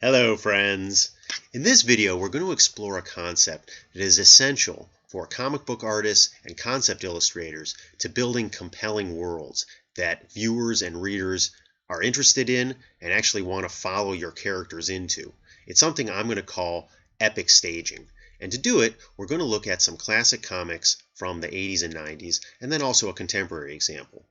Hello friends! In this video we're going to explore a concept that is essential for comic book artists and concept illustrators to building compelling worlds that viewers and readers are interested in and actually want to follow your characters into. It's something I'm going to call epic staging. And to do it, we're going to look at some classic comics from the 80s and 90s and then also a contemporary example.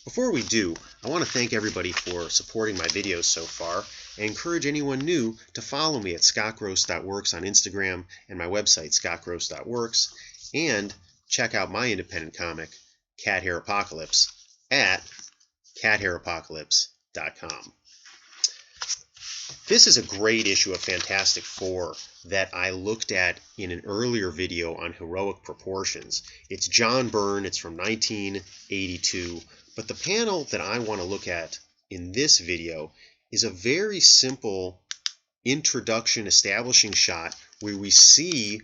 Before we do, I want to thank everybody for supporting my videos so far and encourage anyone new to follow me at scottgross.works on Instagram and my website scottgross.works, and check out my independent comic, Cat Hair Apocalypse, at cathairopocalypse.com. This is a great issue of Fantastic Four that I looked at in an earlier video on heroic proportions. It's John Byrne, it's from 1982. But the panel that I want to look at in this video is a very simple introduction establishing shot where we see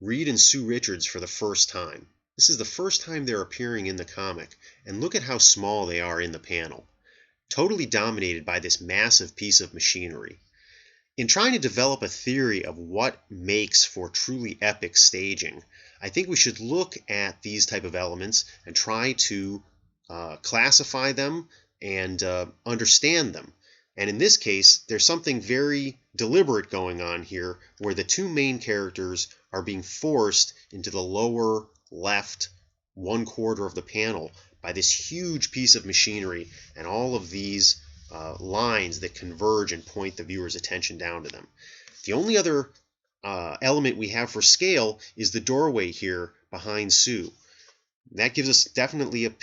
Reed and Sue Richards for the first time. This is the first time they're appearing in the comic, and look at how small they are in the panel. Totally dominated by this massive piece of machinery. In trying to develop a theory of what makes for truly epic staging, I think we should look at these type of elements and try to classify them and understand them. And in this case, there's something very deliberate going on here where the two main characters are being forced into the lower left 1/4 of the panel by this huge piece of machinery and all of these lines that converge and point the viewer's attention down to them. The only other element we have for scale is the doorway here behind Sue. That gives us definitely a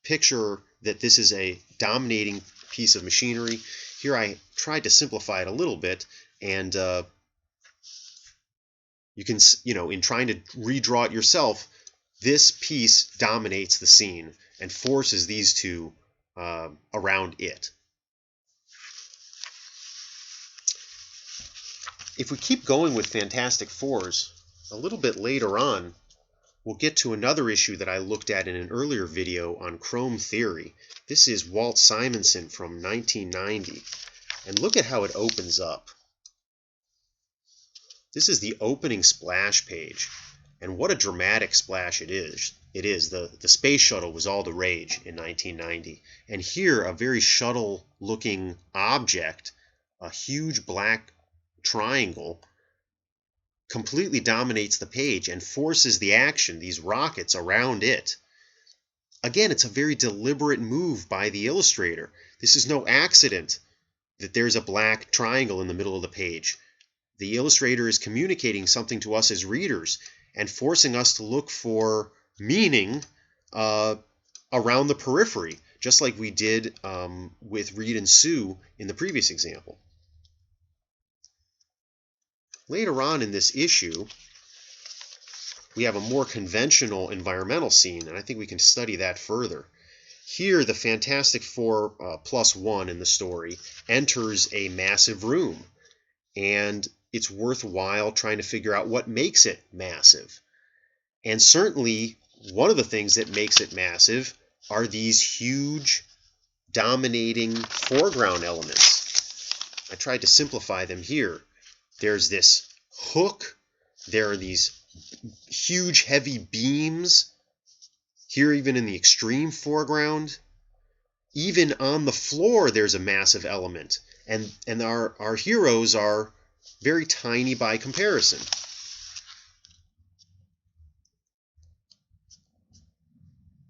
picture that this is a dominating piece of machinery. Here I tried to simplify it a little bit, and you can, in trying to redraw it yourself, this piece dominates the scene and forces these two around it. If we keep going with Fantastic Fours, a little bit later on, we'll get to another issue that I looked at in an earlier video on chrome theory. This is Walt Simonson from 1990. And look at how it opens up. This is the opening splash page. And what a dramatic splash it is. The space shuttle was all the rage in 1990. And here, a very shuttle-looking object, a huge black triangle, completely dominates the page and forces the action, these rockets, around it. Again, it's a very deliberate move by the illustrator. This is no accident that there's a black triangle in the middle of the page. The illustrator is communicating something to us as readers and forcing us to look for meaning around the periphery, just like we did with Reed and Sue in the previous example. Later on in this issue, we have a more conventional environmental scene, and I think we can study that further. Here, the Fantastic Four +1 in the story enters a massive room, and it's worthwhile trying to figure out what makes it massive. And certainly, one of the things that makes it massive are these huge, dominating foreground elements. I tried to simplify them here. There's this hook. There are these huge, heavy beams. Here, even in the extreme foreground. Even on the floor, there's a massive element. And our heroes are very tiny by comparison.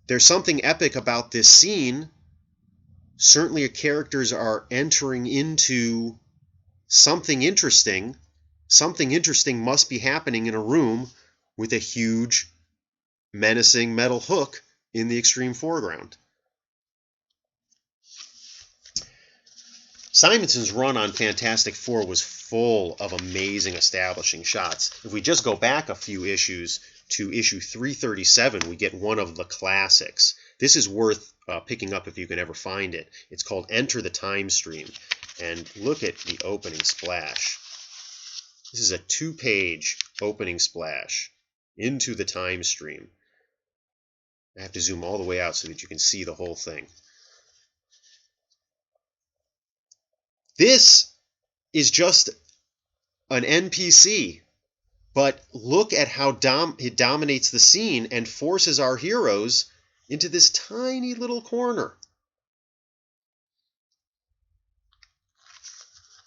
There's something epic about this scene. Certainly, characters are entering into something interesting. Something interesting must be happening in a room with a huge, menacing metal hook in the extreme foreground. Simonson's run on Fantastic Four was full of amazing establishing shots. If we just go back a few issues to issue 337, we get one of the classics. This is worth picking up if you can ever find it. It's called Enter the Time Stream. And look at the opening splash. This is a 2-page opening splash into the time stream. I have to zoom all the way out so that you can see the whole thing. This is just an NPC. But look at how it dominates the scene and forces our heroes into this tiny little corner.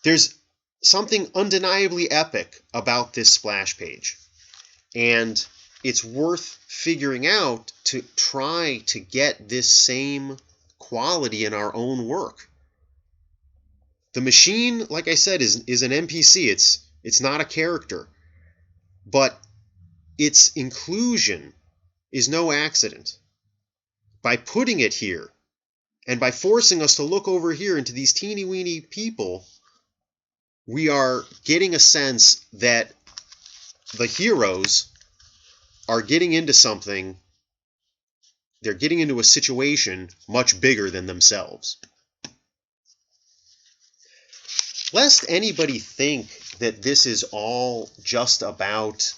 There's something undeniably epic about this splash page. And it's worth figuring out to try to get this same quality in our own work. The machine, like I said, is an NPC. It's not a character. But its inclusion is no accident. By putting it here, and by forcing us to look over here into these teeny weeny people, we are getting a sense that the heroes are getting into something, they're getting into a situation much bigger than themselves. Lest anybody think that this is all just about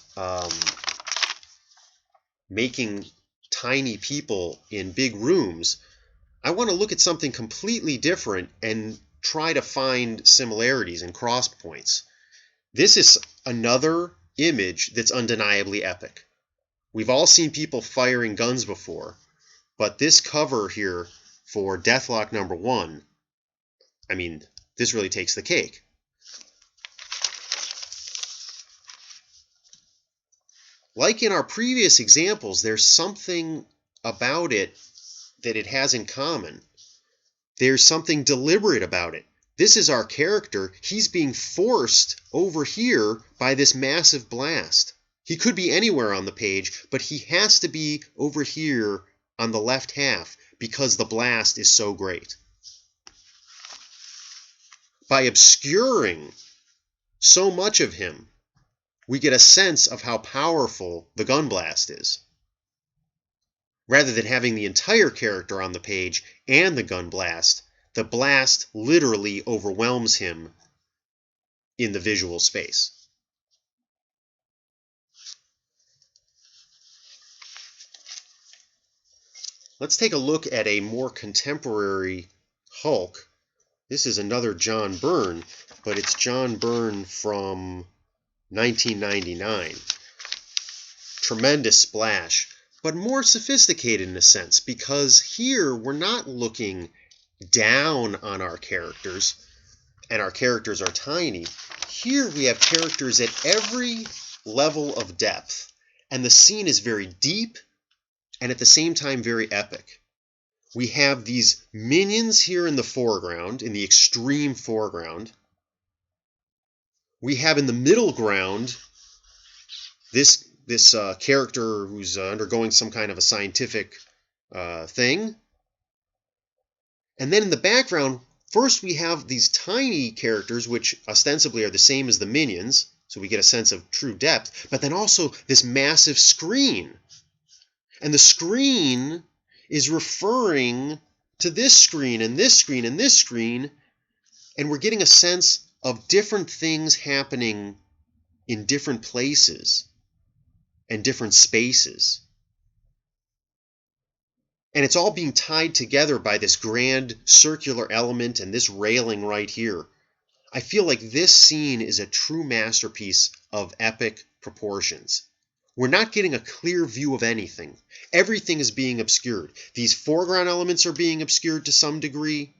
making tiny people in big rooms, I want to look at something completely different and try to find similarities and cross points. This is another image that's undeniably epic. We've all seen people firing guns before, but this cover here for Deathlock #1, I mean, this really takes the cake. Like in our previous examples, there's something about it that it has in common. There's something deliberate about it. This is our character. He's being forced over here by this massive blast. He could be anywhere on the page, but he has to be over here on the left half because the blast is so great. By obscuring so much of him, we get a sense of how powerful the gun blast is. Rather than having the entire character on the page and the blast literally overwhelms him in the visual space. Let's take a look at a more contemporary Hulk. This is another John Byrne, but it's John Byrne from 1999. Tremendous splash, but more sophisticated in a sense, because here we're not looking down on our characters, and our characters are tiny. Here we have characters at every level of depth, and the scene is very deep and at the same time very epic. We have these minions here in the foreground, in the extreme foreground. We have in the middle ground this character who's undergoing some kind of a scientific thing. And then in the background, first we have these tiny characters, which ostensibly are the same as the minions, so we get a sense of true depth, but then also this massive screen. And the screen is referring to this screen and this screen and this screen, and we're getting a sense of different things happening in different places and different spaces. And it's all being tied together by this grand circular element and this railing right here. I feel like this scene is a true masterpiece of epic proportions. We're not getting a clear view of anything. Everything is being obscured. These foreground elements are being obscured to some degree.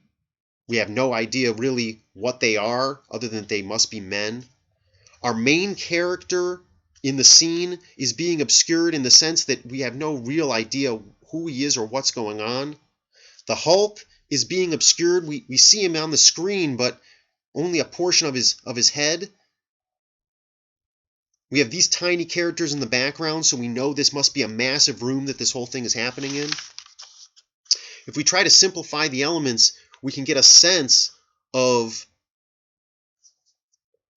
We have no idea really what they are, other than they must be men. Our main character in the scene is being obscured in the sense that we have no real idea who he is or what's going on. The Hulk is being obscured. We see him on the screen, but only a portion of his head. We have these tiny characters in the background, so we know this must be a massive room that this whole thing is happening in. If we try to simplify the elements, we can get a sense of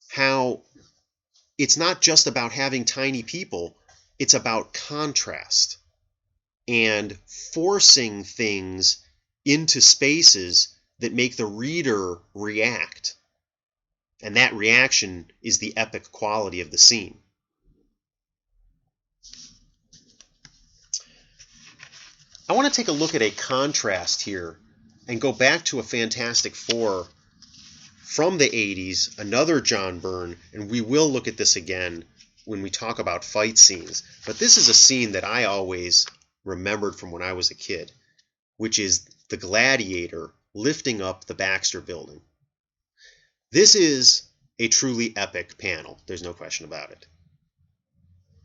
how it's not just about having tiny people, it's about contrast and forcing things into spaces that make the reader react. And that reaction is the epic quality of the scene. I want to take a look at a contrast here and go back to a Fantastic Four from the 80s, another John Byrne, and we will look at this again when we talk about fight scenes. But this is a scene that I always remembered from when I was a kid, which is the gladiator lifting up the Baxter Building. This is a truly epic panel. There's no question about it.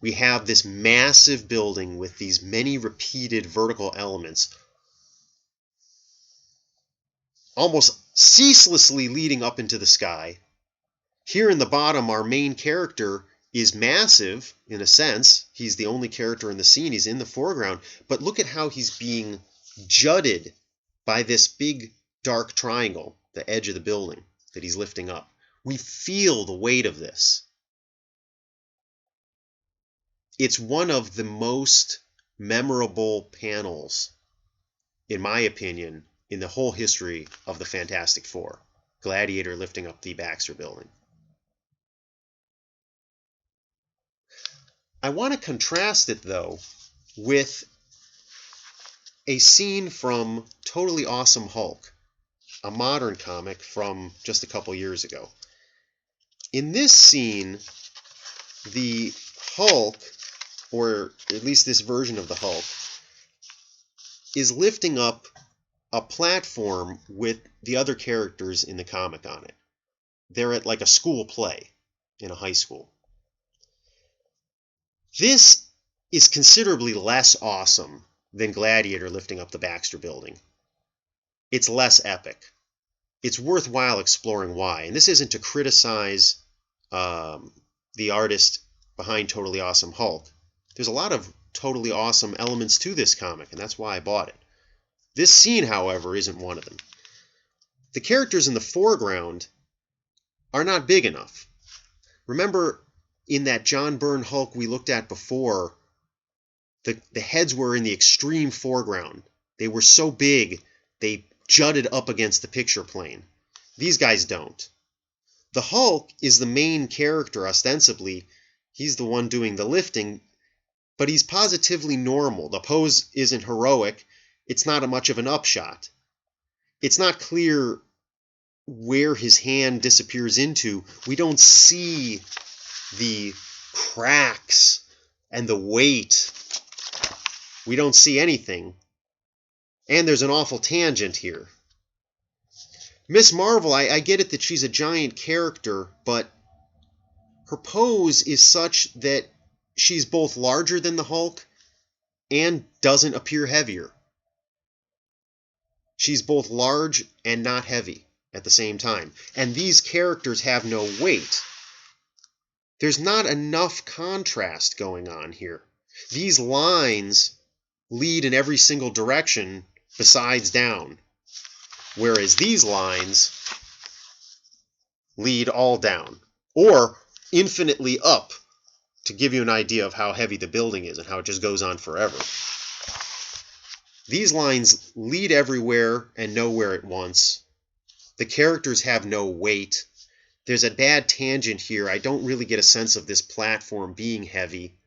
We have this massive building with these many repeated vertical elements almost ceaselessly leading up into the sky. Here in the bottom, our main character is massive, in a sense. He's the only character in the scene. He's in the foreground. But look at how he's being jutted by this big dark triangle, the edge of the building that he's lifting up. We feel the weight of this. It's one of the most memorable panels, in my opinion, in the whole history of the Fantastic Four. Gladiator lifting up the Baxter Building. I want to contrast it, though, with a scene from Totally Awesome Hulk, a modern comic from just a couple years ago. In this scene, the Hulk, or at least this version of the Hulk, is lifting up a platform with the other characters in the comic on it. They're at like a school play in a high school. This is considerably less awesome than Gladiator lifting up the Baxter Building. It's less epic. It's worthwhile exploring why. And this isn't to criticize the artist behind Totally Awesome Hulk. There's a lot of totally awesome elements to this comic, and that's why I bought it. This scene, however, isn't one of them. The characters in the foreground are not big enough. Remember, in that John Byrne Hulk we looked at before, the heads were in the extreme foreground. They were so big, they jutted up against the picture plane. These guys don't. The Hulk is the main character, ostensibly. He's the one doing the lifting, but he's positively normal. The pose isn't heroic. It's not much of an upshot. It's not clear where his hand disappears into. We don't see the cracks and the weight. We don't see anything. And there's an awful tangent here. Miss Marvel, I get it that she's a giant character, but her pose is such that she's both larger than the Hulk and doesn't appear heavier. She's both large and not heavy at the same time. And these characters have no weight. There's not enough contrast going on here. These lines lead in every single direction besides down, whereas these lines lead all down, or infinitely up, to give you an idea of how heavy the building is and how it just goes on forever. These lines lead everywhere and nowhere at once. The characters have no weight. There's a bad tangent here. I don't really get a sense of this platform being heavy.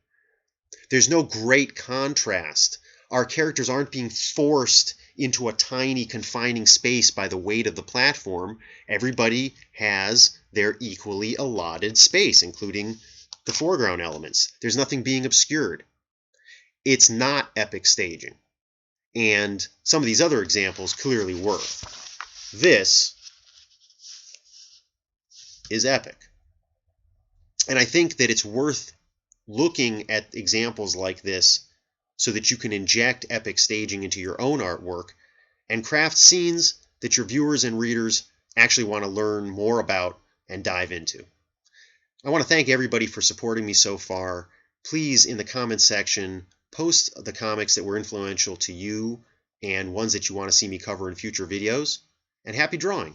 There's no great contrast. Our characters aren't being forced into a tiny confining space by the weight of the platform. Everybody has their equally allotted space, including the foreground elements. There's nothing being obscured. It's not epic staging. And some of these other examples clearly were. This is epic. And I think that it's worth looking at examples like this so that you can inject epic staging into your own artwork and craft scenes that your viewers and readers actually want to learn more about and dive into. I want to thank everybody for supporting me so far. Please, in the comments section, post the comics that were influential to you and ones that you want to see me cover in future videos. And happy drawing!